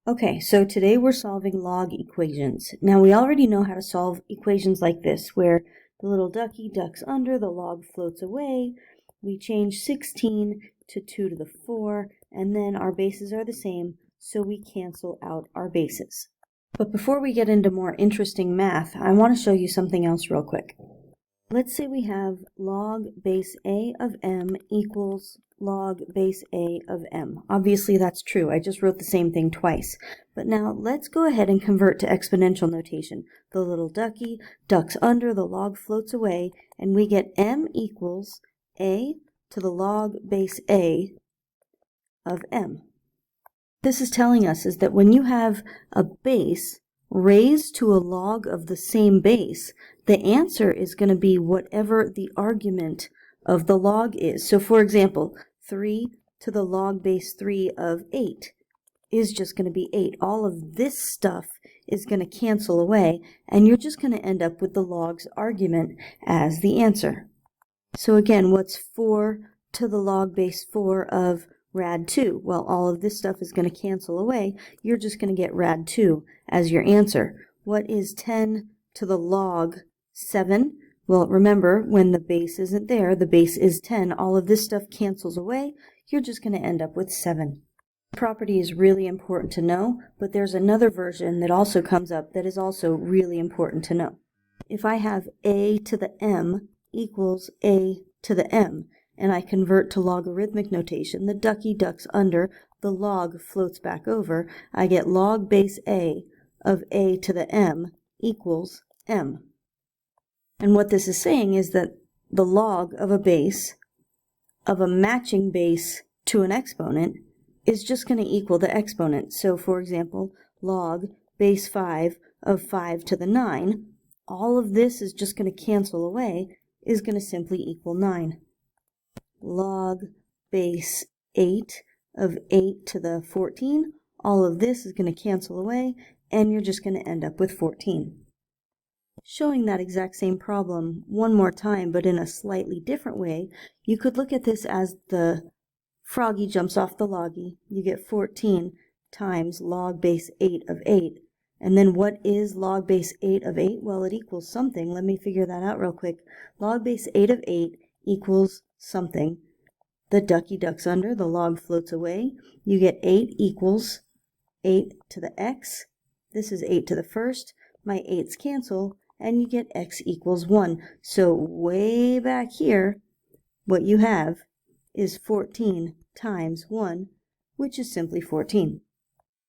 Okay, so today we're solving log equations. Now we already know how to solve equations like this, where the little ducky ducks under, the log floats away, we change 16 to 2 to the 4, and then our bases are the same, so we cancel out our bases. But before we get into more interesting math, I want to show you something else real quick. Let's say we have log base a of m equals log base a of m. Obviously that's true. I just wrote the same thing twice. But now let's go ahead and convert to exponential notation. The little ducky ducks under, the log floats away, and we get m equals a to the log base a of m. This is telling us is that when you have a base raised to a log of the same base, the answer is going to be whatever the argument of the log is. So for example, 3 to the log base 3 of 8 is just going to be 8. All of this stuff is going to cancel away, and you're just going to end up with the log's argument as the answer. So again, what's 4 to the log base 4 of rad 2? Well, all of this stuff is going to cancel away. You're just going to get rad 2 as your answer. What is 10 to the log 7? Well, remember, when the base isn't there, the base is 10. All of this stuff cancels away. You're just going to end up with 7. Property is really important to know, but there's another version that also comes up that is also really important to know. If I have a to the m equals a to the m, and I convert to logarithmic notation, the ducky ducks under, the log floats back over, I get log base a of a to the m equals m. And what this is saying is that the log of a base, of a matching base to an exponent, is just going to equal the exponent. So for example, log base 5 of 5 to the 9, all of this is just going to cancel away, is going to simply equal 9. Log base 8 of 8 to the 14, all of this is going to cancel away, and you're just going to end up with 14. Showing that exact same problem one more time, but in a slightly different way, you could look at this as the froggy jumps off the loggy. You get 14 times log base 8 of 8. And then what is log base 8 of 8? Well, it equals something. Let me figure that out real quick. Log base 8 of 8 equals something. The ducky ducks under, the log floats away. You get 8 equals 8 to the x. This is 8 to the first. My 8's cancel, and you get x equals 1. So way back here, what you have is 14 times 1, which is simply 14.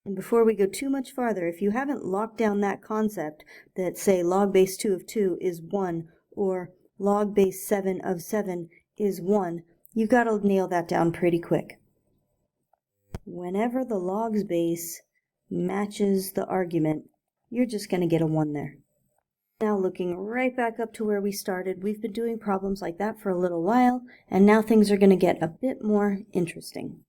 And before we go too much farther, if you haven't locked down that concept that, say, log base 2 of 2 is 1, or log base 7 of 7 is 1, you've got to nail that down pretty quick. Whenever the log's base matches the argument, you're just going to get a 1 there. Now looking right back up to where we started, we've been doing problems like that for a little while, and now things are going to get a bit more interesting.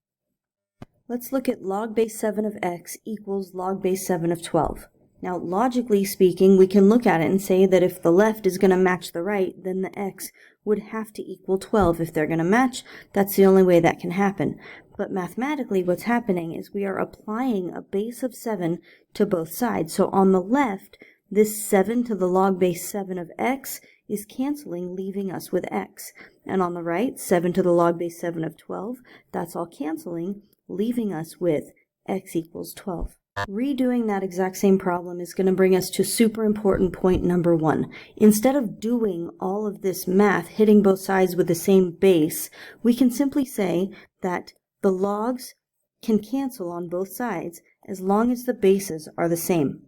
Let's look at log base 7 of x equals log base 7 of 12. Now, logically speaking, we can look at it and say that if the left is going to match the right, then the x would have to equal 12. If they're going to match, that's the only way that can happen. But mathematically, what's happening is we are applying a base of 7 to both sides. So on the left, this 7 to the log base 7 of x is canceling, leaving us with x. And on the right, 7 to the log base 7 of 12, that's all canceling, leaving us with x equals 12. Redoing that exact same problem is going to bring us to super important point number 1. Instead of doing all of this math, hitting both sides with the same base, we can simply say that the logs can cancel on both sides as long as the bases are the same.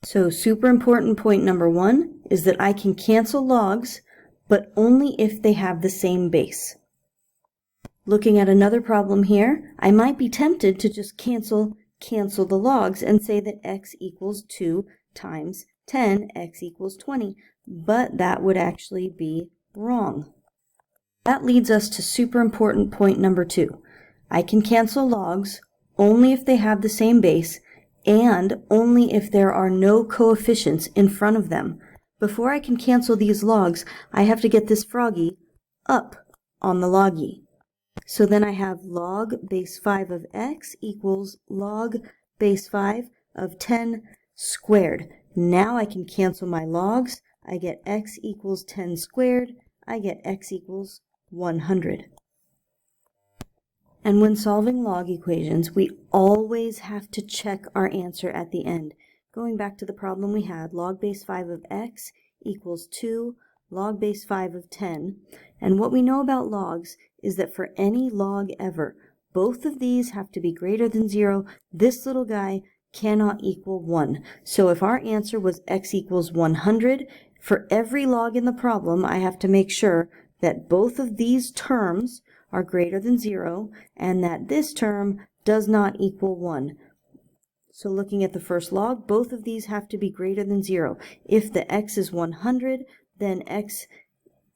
So super important point number 1 is that I can cancel logs, but only if they have the same base. Looking at another problem here, I might be tempted to just cancel the logs and say that x equals 2 times 10, x equals 20, but that would actually be wrong. That leads us to super important point number 2. I can cancel logs only if they have the same base and only if there are no coefficients in front of them. Before I can cancel these logs, I have to get this froggy up on the loggy. So then I have log base 5 of x equals log base 5 of 10 squared. Now I can cancel my logs. I get x equals 10 squared. I get x equals 100. And when solving log equations, we always have to check our answer at the end. Going back to the problem we had, log base 5 of x equals 2 log base 5 of 10. And what we know about logs is that for any log ever, both of these have to be greater than 0. This little guy cannot equal 1. So if our answer was x equals 100, for every log in the problem, I have to make sure that both of these terms are greater than 0 and that this term does not equal 1. So looking at the first log, both of these have to be greater than 0. If the x is 100, then x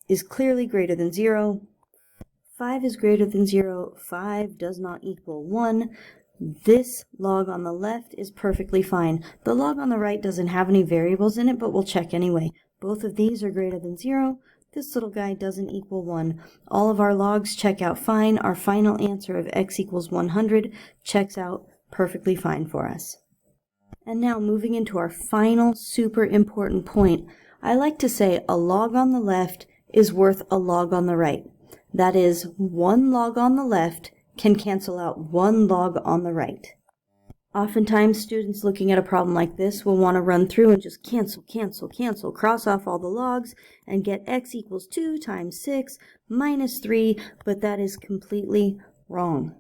is clearly greater than 0. 5 is greater than 0. 5 does not equal 1. This log on the left is perfectly fine. The log on the right doesn't have any variables in it, but we'll check anyway. Both of these are greater than 0. This little guy doesn't equal 1. All of our logs check out fine. Our final answer of x equals 100 checks out perfectly fine for us. And now moving into our final super important point, I like to say a log on the left is worth a log on the right. That is, one log on the left can cancel out one log on the right. Oftentimes, students looking at a problem like this will want to run through and just cancel, cross off all the logs, and get x equals 2 times 6 minus 3, but that is completely wrong.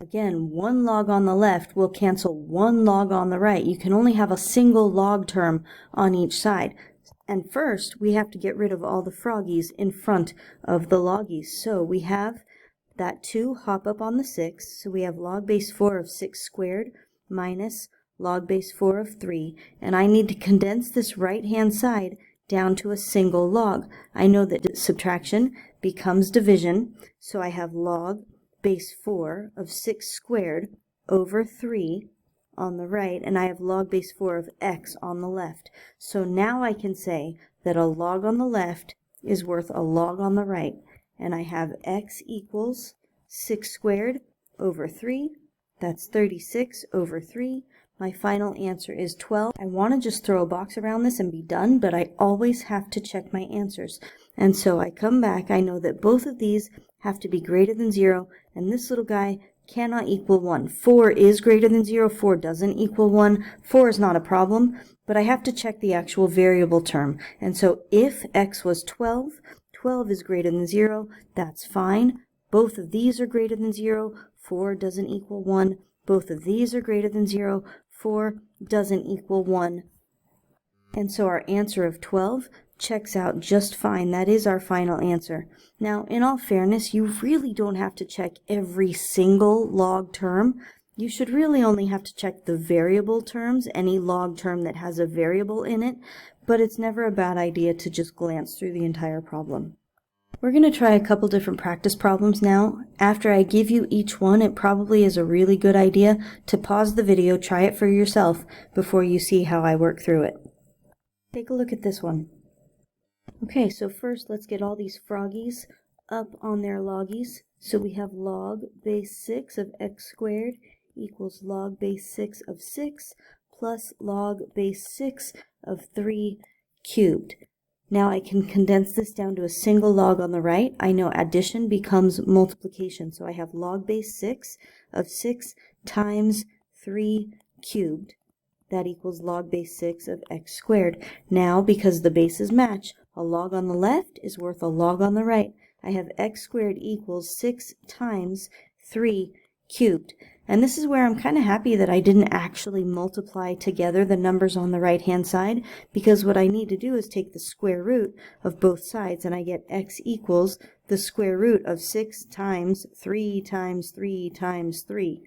Again, one log on the left will cancel one log on the right. You can only have a single log term on each side. And first, we have to get rid of all the froggies in front of the loggies. So we have that 2 hop up on the 6. So we have log base 4 of 6 squared minus log base 4 of 3. And I need to condense this right-hand side down to a single log. I know that subtraction becomes division. So I have log base 4 of 6 squared over 3 on the right, and I have log base 4 of x on the left. So now I can say that a log on the left is worth a log on the right, and I have x equals 6 squared over 3. That's 36 over 3. My final answer is 12. I want to just throw a box around this and be done, but I always have to check my answers. And so I come back, I know that both of these have to be greater than 0, and this little guy cannot equal 1. 4 is greater than 0. 4 doesn't equal 1. 4 is not a problem, but I have to check the actual variable term. And so if x was 12, 12 is greater than 0. That's fine. Both of these are greater than 0. 4 doesn't equal 1. Both of these are greater than 0. 4 doesn't equal 1. And so our answer of 12 checks out just fine. That is our final answer. Now, in all fairness, you really don't have to check every single log term. You should really only have to check the variable terms, any log term that has a variable in it, but it's never a bad idea to just glance through the entire problem. We're going to try a couple different practice problems now. After I give you each one, it probably is a really good idea to pause the video, try it for yourself before you see how I work through it. Take a look at this one. Okay, so first let's get all these froggies up on their loggies. So we have log base 6 of x squared equals log base 6 of 6 plus log base 6 of 3 cubed. Now I can condense this down to a single log on the right. I know addition becomes multiplication, so I have log base 6 of 6 times 3 cubed. That equals log base 6 of x squared. Now, because the bases match, a log on the left is worth a log on the right. I have x squared equals 6 times 3 cubed. And this is where I'm kind of happy that I didn't actually multiply together the numbers on the right-hand side, because what I need to do is take the square root of both sides, and I get x equals the square root of 6 times 3 times 3 times 3.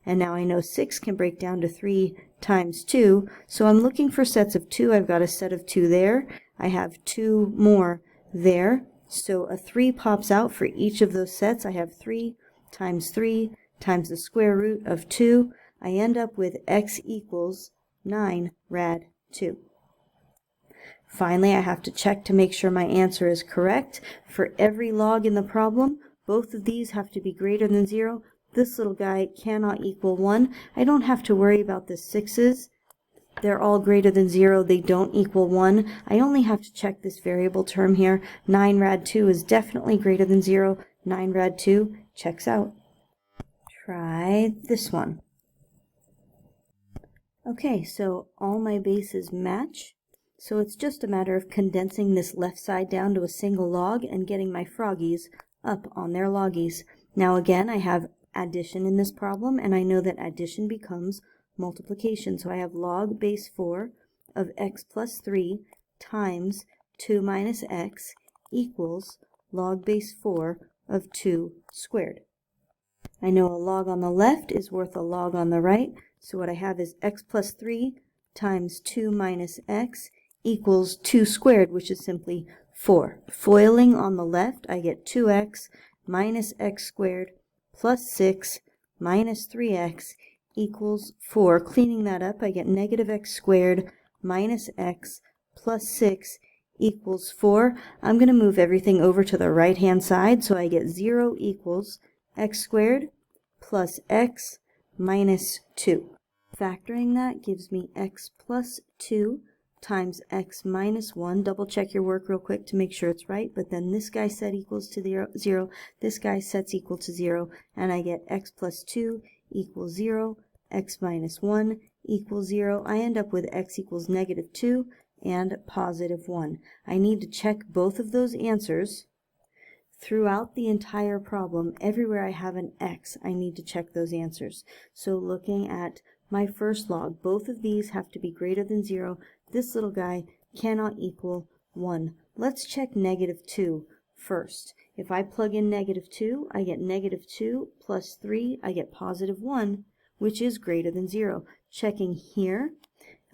And now I know 6 can break down to 3 times 2, so I'm looking for sets of 2. I've got a set of 2 there. I have 2 more there, so a 3 pops out for each of those sets. I have 3 times the square root of 2. I end up with x equals 9 rad 2. Finally, I have to check to make sure my answer is correct. For every log in the problem, both of these have to be greater than 0. This little guy cannot equal 1. I don't have to worry about the 6's. They're all greater than 0. They don't equal 1. I only have to check this variable term here. 9 rad 2 is definitely greater than 0. 9 rad 2 checks out. Try this one. Okay, so all my bases match. So it's just a matter of condensing this left side down to a single log and getting my froggies up on their loggies. Now again, I have addition in this problem, and I know that addition becomes multiplication. So I have log base 4 of x plus 3 times 2 minus x equals log base 4 of 2 squared. I know a log on the left is worth a log on the right, so what I have is x plus 3 times 2 minus x equals 2 squared, which is simply 4. Foiling on the left, I get 2x minus x squared plus 6 minus 3x equals 4. Cleaning that up, I get negative x squared minus x plus 6 equals 4. I'm going to move everything over to the right-hand side, so I get 0 equals x squared plus x minus 2. Factoring that gives me x plus 2 times x minus 1. Double check your work real quick to make sure it's right, but then this guy set equals to 0, this guy sets equal to 0, and I get x plus 2 equals 0, x minus 1 equals 0. I end up with x equals negative 2 and positive 1. I need to check both of those answers. Throughout the entire problem, everywhere I have an x, I need to check those answers. So looking at my first log, both of these have to be greater than 0. This little guy cannot equal 1. Let's check negative 2 first. If I plug in negative 2, I get negative 2 plus 3, I get positive 1, which is greater than 0. Checking here,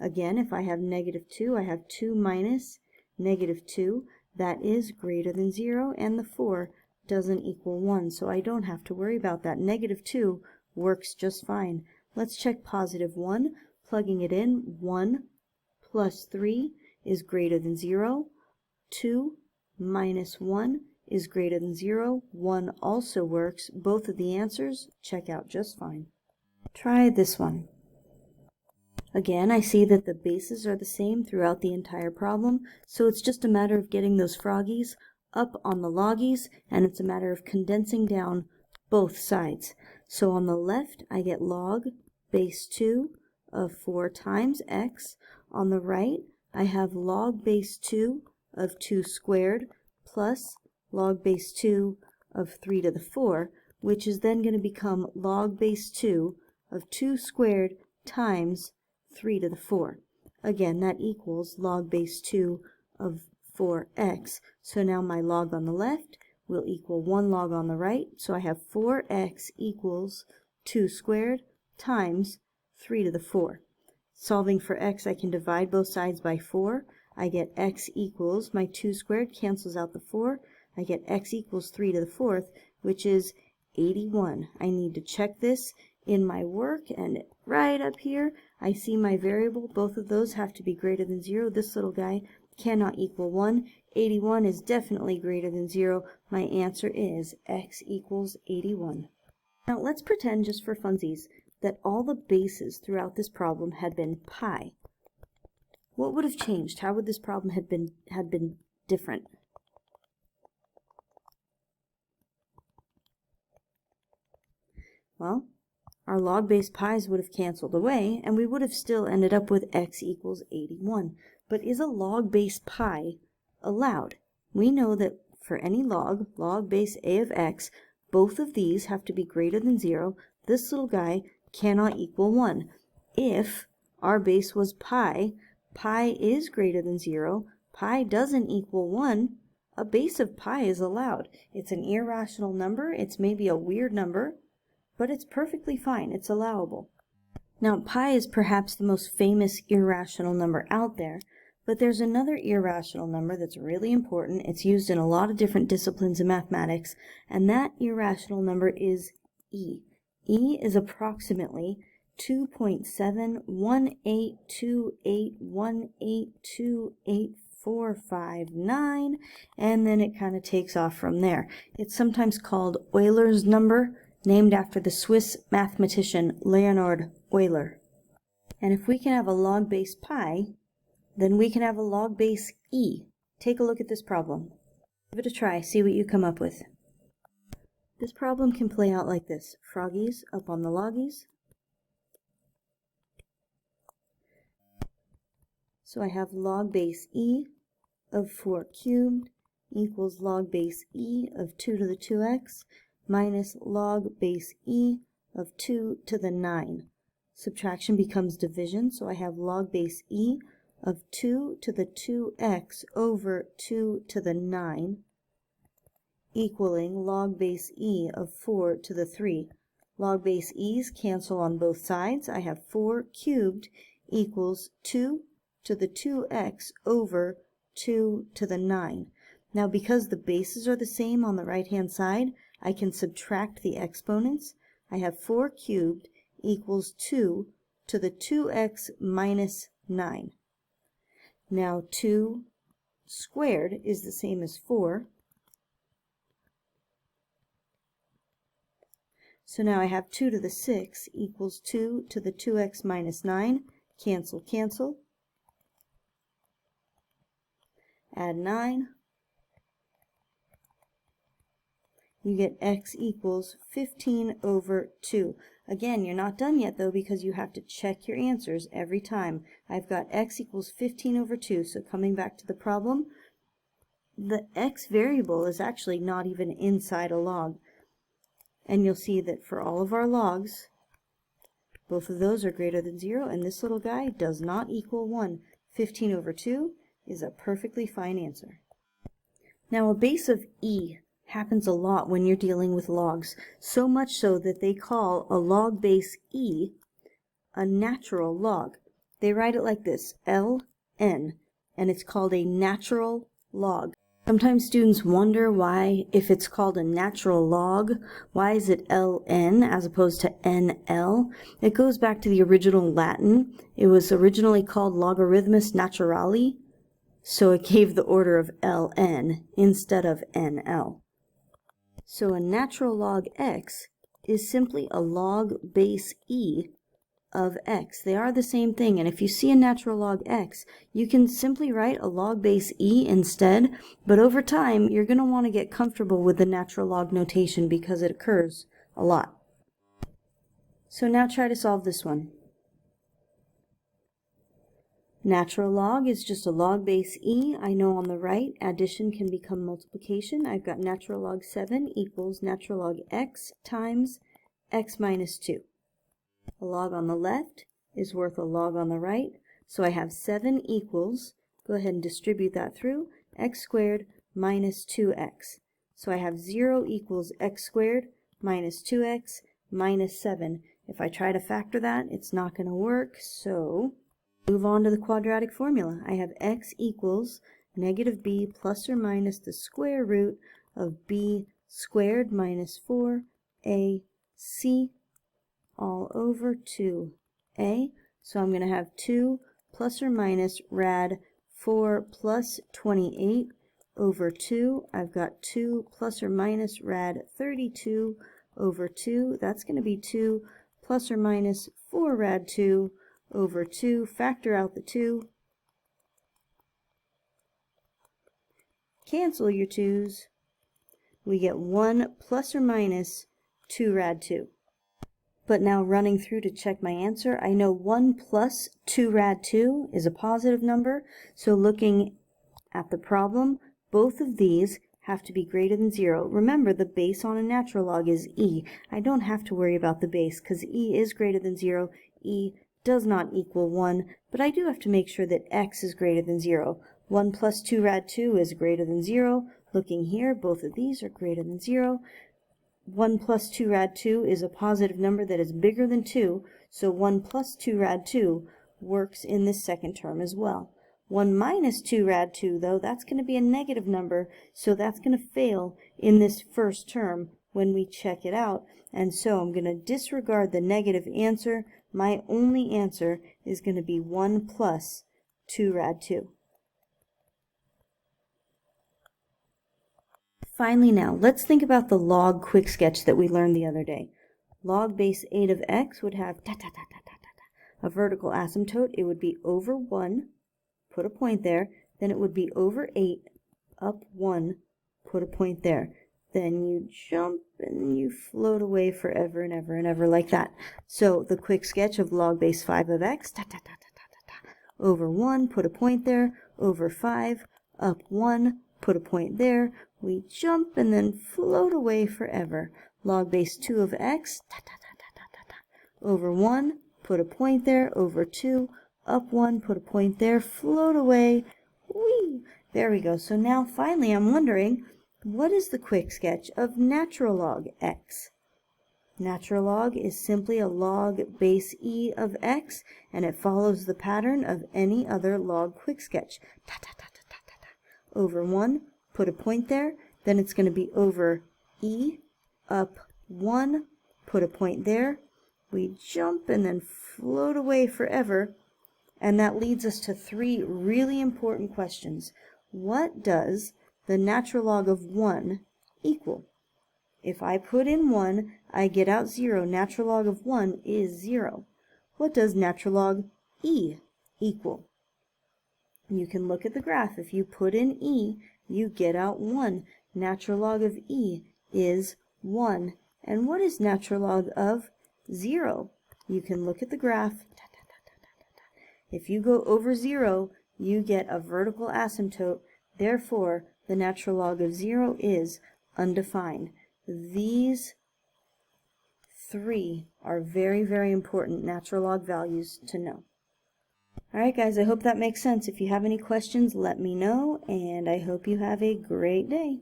again, if I have negative 2, I have 2 minus negative 2. That is greater than 0, and the 4 doesn't equal 1, so I don't have to worry about that. Negative 2 works just fine. Let's check positive 1. Plugging it in, 1 plus 3 is greater than 0. 2 minus 1 is greater than 0. 1 also works. Both of the answers check out just fine. Try this one. Again, I see that the bases are the same throughout the entire problem, so it's just a matter of getting those froggies up on the loggies, and it's a matter of condensing down both sides. So on the left, I get log base 2 of 4 times x. On the right, I have log base 2 of 2 squared plus log base 2 of 3 to the 4, which is then going to become log base 2 of 2 squared times 3 to the 4. Again, that equals log base 2 of 4x. So now my log on the left will equal 1 log on the right. So I have 4x equals 2 squared times 3 to the 4. Solving for x, I can divide both sides by 4. I get x equals, my 2 squared cancels out the 4. I get x equals 3 to the 4th, which is 81. I need to check this in my work, and right up here I see my variable. Both of those have to be greater than 0. This little guy cannot equal 1. 81 is definitely greater than 0. My answer is x equals 81. Now let's pretend, just for funsies, that all the bases throughout this problem had been pi. What would have changed? How would this problem had been different? Well, our log base pi's would have canceled away, and we would have still ended up with x equals 81. But is a log base pi allowed? We know that for any log base a of x, both of these have to be greater than 0. This little guy cannot equal 1. If our base was pi, pi is greater than 0, pi doesn't equal 1, a base of pi is allowed. It's an irrational number, it's maybe a weird number, but it's perfectly fine, it's allowable. Now, pi is perhaps the most famous irrational number out there, but there's another irrational number that's really important. It's used in a lot of different disciplines of mathematics, and that irrational number is e. E is approximately 2.7182818284559, and then it kind of takes off from there. It's sometimes called Euler's number. named after the Swiss mathematician Leonhard Euler. And if we can have a log base pi, then we can have a log base e. Take a look at this problem. Give it a try, see what you come up with. This problem can play out like this. Froggies up on the loggies. So I have log base e of 4 cubed equals log base e of 2 to the 2x minus log base e of 2 to the 9. Subtraction becomes division, so I have log base e of 2 to the 2x over 2 to the 9 equaling log base e of 4 to the 3. Log base e's cancel on both sides. I have 4 cubed equals 2 to the 2x over 2 to the 9. Now because the bases are the same on the right hand side, I can subtract the exponents. I have 4 cubed equals 2 to the 2x minus 9. Now 2 squared is the same as 4. So now I have 2 to the 6 equals 2 to the 2x minus 9. Cancel, cancel. Add 9. You get x equals 15 over 2. Again, you're not done yet though because you have to check your answers every time. I've got x equals 15 over 2. So coming back to the problem, the x variable is actually not even inside a log. And you'll see that for all of our logs, both of those are greater than 0, and this little guy does not equal 1. 15 over 2 is a perfectly fine answer. Now a base of e happens a lot when you're dealing with logs, so much so that they call a log base e a natural log. They write it like this, ln, and it's called a natural log. Sometimes students wonder why, if it's called a natural log, why is it ln as opposed to nl? It goes back to the original Latin. It was originally called Logarithmus Naturale, so it gave the order of ln instead of nl. So a natural log x is simply a log base e of x. They are the same thing, and if you see a natural log x, you can simply write a log base e instead, but over time you're going to want to get comfortable with the natural log notation because it occurs a lot. So now try to solve this one. Natural log is just a log base e. I know on the right addition can become multiplication. I've got natural log 7 equals natural log x times x minus 2. A log on the left is worth a log on the right, so I have 7 equals, go ahead and distribute that through, x squared minus 2x. So I have 0 equals x squared minus 2x minus 7. If I try to factor that, it's not going to work, so move on to the quadratic formula. I have x equals negative b plus or minus the square root of b squared minus 4ac all over 2a. So I'm going to have 2 plus or minus rad 4 plus 28 over 2. I've got 2 plus or minus rad 32 over 2. That's going to be 2 plus or minus 4 rad 2 over 2. Factor out the 2. Cancel your 2's. We get 1 plus or minus 2 rad 2. But now running through to check my answer, I know 1 plus 2 rad 2 is a positive number. So looking at the problem, both of these have to be greater than 0. Remember, the base on a natural log is e. I don't have to worry about the base because e is greater than 0. E does not equal 1, but I do have to make sure that x is greater than 0. 1 plus 2 rad 2 is greater than 0. Looking here, both of these are greater than 0. 1 plus 2 rad 2 is a positive number that is bigger than 2, so 1 plus 2 rad 2 works in this second term as well. 1 minus 2 rad 2, though, that's going to be a negative number, so that's going to fail in this first term when we check it out, and so I'm going to disregard the negative answer. My only answer is going to be 1 plus 2 rad 2. Finally now, let's think about the log quick sketch that we learned the other day. Log base 8 of x would have a vertical asymptote. It would be over 1, put a point there. Then it would be over 8, up 1, put a point there. Then you jump and you float away forever and ever and ever like that. So the quick sketch of log base 5 of x, over 1, put a point there, over 5, up 1, put a point there. We jump and then float away forever. Log base 2 of x, over 1, put a point there, over 2, up 1, put a point there, float away. Whee! There we go. So now finally I'm wondering, what is the quick sketch of natural log x? Natural log is simply a log base e of x, and it follows the pattern of any other log quick sketch. Over 1, put a point there, then it's going to be over e, up 1, put a point there. We jump and then float away forever, and that leads us to 3 really important questions. What does the natural log of 1 equal? If I put in 1, I get out 0. Natural log of 1 is 0. What does natural log e equal? You can look at the graph. If you put in e, you get out 1. Natural log of e is 1. And what is natural log of 0? You can look at the graph. If you go over 0, you get a vertical asymptote. Therefore, the natural log of 0 is undefined. These 3 are very, very important natural log values to know. Alright guys, I hope that makes sense. If you have any questions, let me know, and I hope you have a great day.